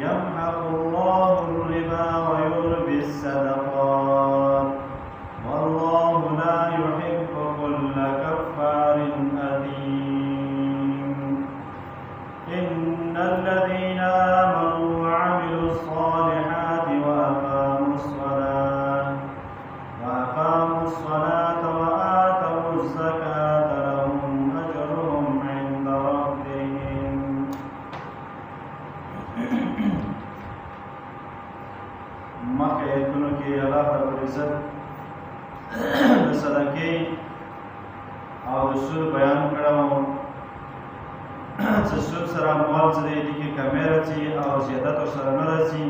يمحق الله الربا ويربي الصدقات والله لا يحب كل كفار أثيم إن الذين آمنوا وعملوا الصالحات وأقاموا الصلاة وآتوا الزكاة لهم أجرهم عند ربهم مخکې آیتونو کې الله رب العزت د صدقې او د سود بیان کړی و چې سود سره مال چې دی دې کې کمی راځي او زیادت ورسره نه راځي.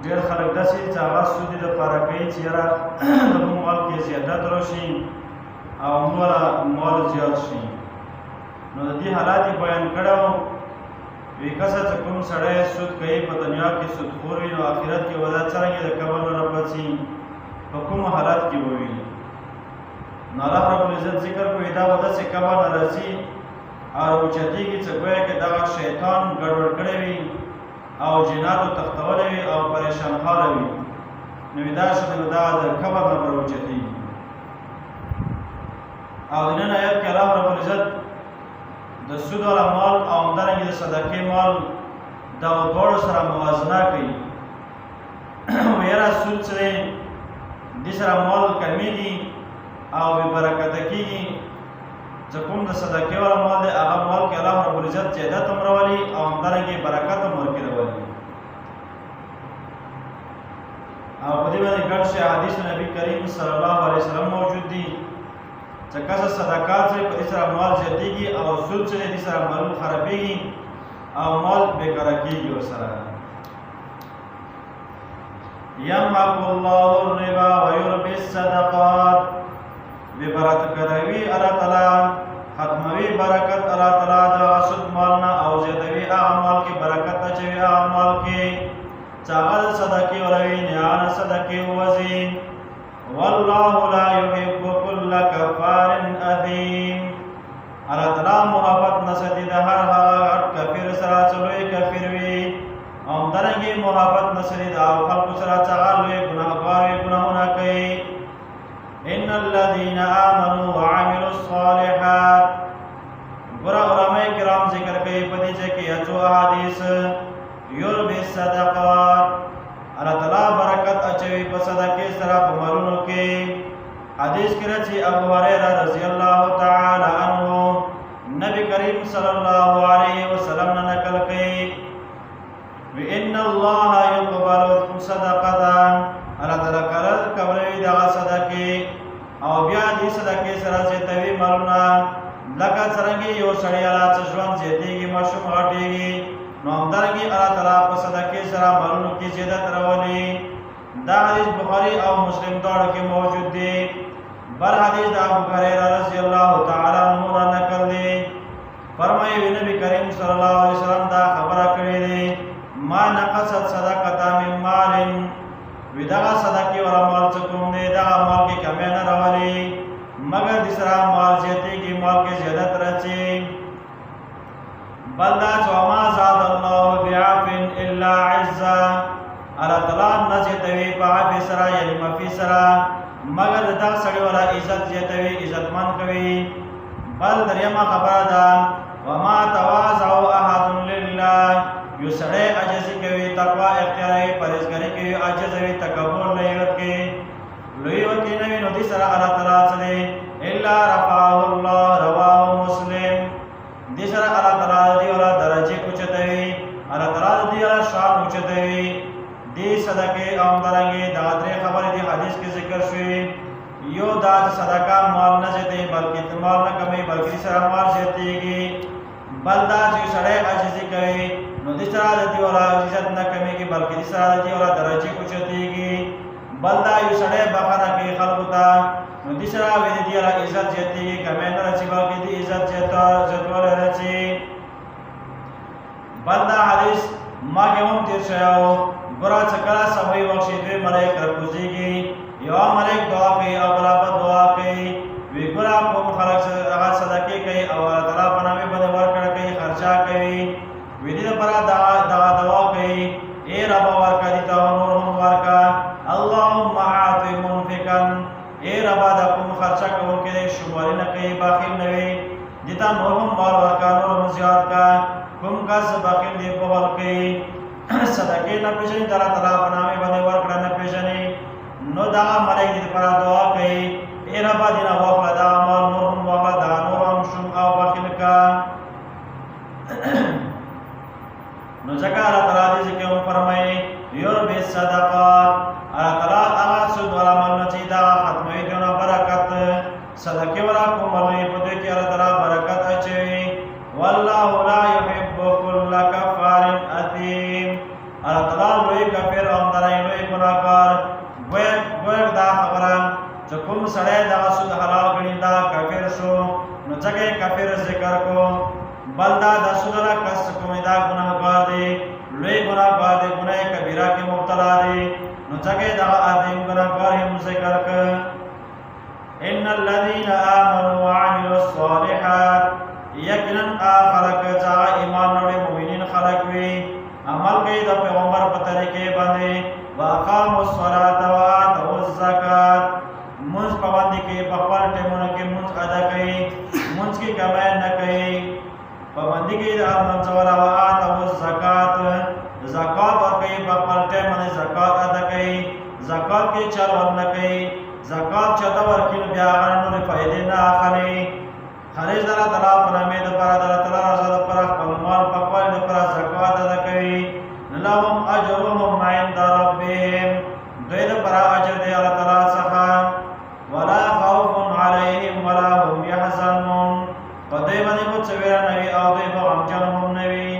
ډېر خلک داسې چې هغه سود یې دپاره کوي چې یاره زموږ مال کې زیادت راشي او نوره مال زیات شي. نو د دې حالات یې بیان کړی و. وی کسه چې کوم سړی سود کوي په دنیا کې سودخور وي نو آخرت کې به دا څرنګه د کبر نه راپاڅي په کومو حالات کې به وي. نو الله رب العزت ذکر کوي دا به داسې کبر نه راځي او اوچتېږي چې ګویا کې دغه شیطان ګډوډ کړی وي او جناتو تختولی وي او پریشان حاله وي. نو دا شته نو دا د کبر نه به راوچتېږي. او د نن آیت کې الله رب العزت د سود والا مال او همدارنګې د صدقې مال دغو دواړو سره موازنه کوي. یاره سود چې دی دې سره مال کمیږي او بې برکته کېږي. چې کوم د صدقې والا مال دی هغه مال کې الله رب العزت زیادت هم راولي او همدارنګې برکت هم ورکې راولي. او په دې باندې ګڼ شي حدیث نبی کریم صلی الله علیه وسلم موجود دي چې کسه صدقات چې په دې سره مال زیاتېږي او سود چې دې سره مالونه خرابېږي او مال بېکاره کېږي ورسره. یمحق الله الربا ویربي الصدقات ببرکتوي الله تعالی ختموي برکت الله تعالی د سود مال نه او زیاتوي هغه مال کې برکت اچوي هغه مال کې چې هغه د صدقې ولوي نه صدقې ووځي. والله لا يحب كل كفار اثيم الله تعالی محبت نسدي د هر هغه کافر سره چې لوی کافر وي او همدارنګې محبت نسدي د هغو خلکو سره چې هغه لوی ګناهګار وي ګناهونه کوي. ان الذين آمنوا وعملوا الصالحات ګوره علماء کرام ذکر کوي په دې ځای کې اڅو احادیث یربي الصدقات الله تعالی برکت اچوي په صدقې سره په مالونو کې. حدیث کې راځي ابو هريره رضی الله تعالی عنه نبی کریم صلی الله علیه وسلم نه نقل کوي وی ان الله يقبل صدقه الله تعالی قبلوي دغه صدقې او بیا دې صدقې سره زیاتوي مالونه لکه څرنګه یو سړی الله چې ژوند زیاتېږي ماشوم غټېږي نو همدارنګې الله تعالی په صدقې سره مالونو کې زیادت راولي. دا حدیث بخاري او مسلم دواړو کې موجود دی. بل حدیث د ابو هريره رضی الله تعالی عنه را نقل دی. فرمایي نبی کریم صلی الله علیه وسلم دا خبره کړې دی ما نقصت صدقه من مال وی دغه صدقې والا مال چې کوم دی دغه مال کې کمی نه راولي مګر د سره مال زیاتېږي مال کې زیادت راځي. بل دا چې وما زاد الله بعف الا عزا الله تعالی نه زیاتوي په عفو سره یعنی معافي سره مګر دغه سړي والا عزت زیاتوي عزتمند کوي. بل دریمه خبره ده وما تواضع احد لله یو سړی عاجزي کوي تقوا اختیاروي پرهیزګاري کوي عاجز وي تکبر نه یې ورکوي لوی ورکوي نه وي نو دې سره الله تعالی څه دی الا رفعه الله رواه مسلم دې سره الله تعالی دې والا درجې اوچتوي الله تعالی دې والا شان اوچتوي. دې صدقې او همدارنګې دغه درې خبرې دې حدیث کې ذکر شوي. یو دا چې صدقه مال نه زیاتوي بلکې مال نه کموي بلکې سره مال زیاتېږي. بل دا چې سړی عاجزي کوي نو دې سره د دې والا عزت نه کمیږي بلکې دې سره د دې والا درجې اوچتېږي. بل دا یو سړی بخښنه کوي خلکو ته نو دې سره د دې والا عزت زیاتېږي کمی نه راځي بلکې دې عزت زیاتوالی راځي. بل دا حدیث ما کې هم تېر شوی و ګوره چې کله سبا وخت شي دوی ملایک راکوزېږي یوه ملایک دعا کوي او بله به دعا کوي وی ګوره کوم خلک هغه صدقې کوي او الله تعالی په نامې باندې ورکړه کوي خرچه کوي وی دې لپاره دعا کوي اے رب ورکا دیتا نور هم ورکا اللهم اعطي منفقا اے رب دا کوم خرچه کوونکی شماري نه کوي باخیل نه وي دیتا نور هم مال ورکا نور هم زیات کا کوم کس باخیل دی بغل کوي صدقې نه پیژني تعالی تعالی په نامه باندې ورکړه نه پیژني نو دا ملائک دې لپاره دعا کوي اے رب دې نه واخله دا مال نور هم واخله دا نور هم شوم او باخیل کا نو ځکه الله تعالی دې کې فرمایي یوربي صدقات الله تعالی هغه سود ولا مال چې دا ختموي دونه برکت صدقې ورا کوملې په دې کې الله تعالی برکت اچوي والله لا يحب كل كفار اثيم الله تعالی لوی کافر او درای لوی ګناهګار ګویا دا خبره چې کوم سړی دا سود حلال غني دا کافر شو نو ځکه کافر ذکر کو بلدا د سود را کس کوم دا ګناهګار دی لوی ګناهګار دی ګناه کبیره کې مبتلا دی نو ځکه دا عظیم ګناهګار هم ذکر ک ان الذين امنوا وعملوا الصالحات یقینا خلق چا ایمان وروړي مؤمنین خلق وي عمل کوي د پیغمبر په طریقې باندې واقاموا الصلاه واتوا الزکات منځ پابندي کوي په خپل ټیمونو کې منځ ادا کوي منځ کې کمای نه کوي پابندي کوي د منځ ولا واتوا الزکات زکات ورکوي په خپل ټیم باندې زکات ادا کوي زکات کې چل ورنه کوي زکات چته ورکړي بیا هغه نور فائدې نه اخلي خارج دلا تعالی په نامه د پر الله تعالی رضا د پر خپل مال په خپل د پر زکات ادا کوي لهم اجرهم عند ربهم دوی د پر اجر دی الله تعالی څخه ولا خوف عليهم ولا هم يحزنون په دې باندې کو څه ویره نه وي او دوی په غمجن هم نه وي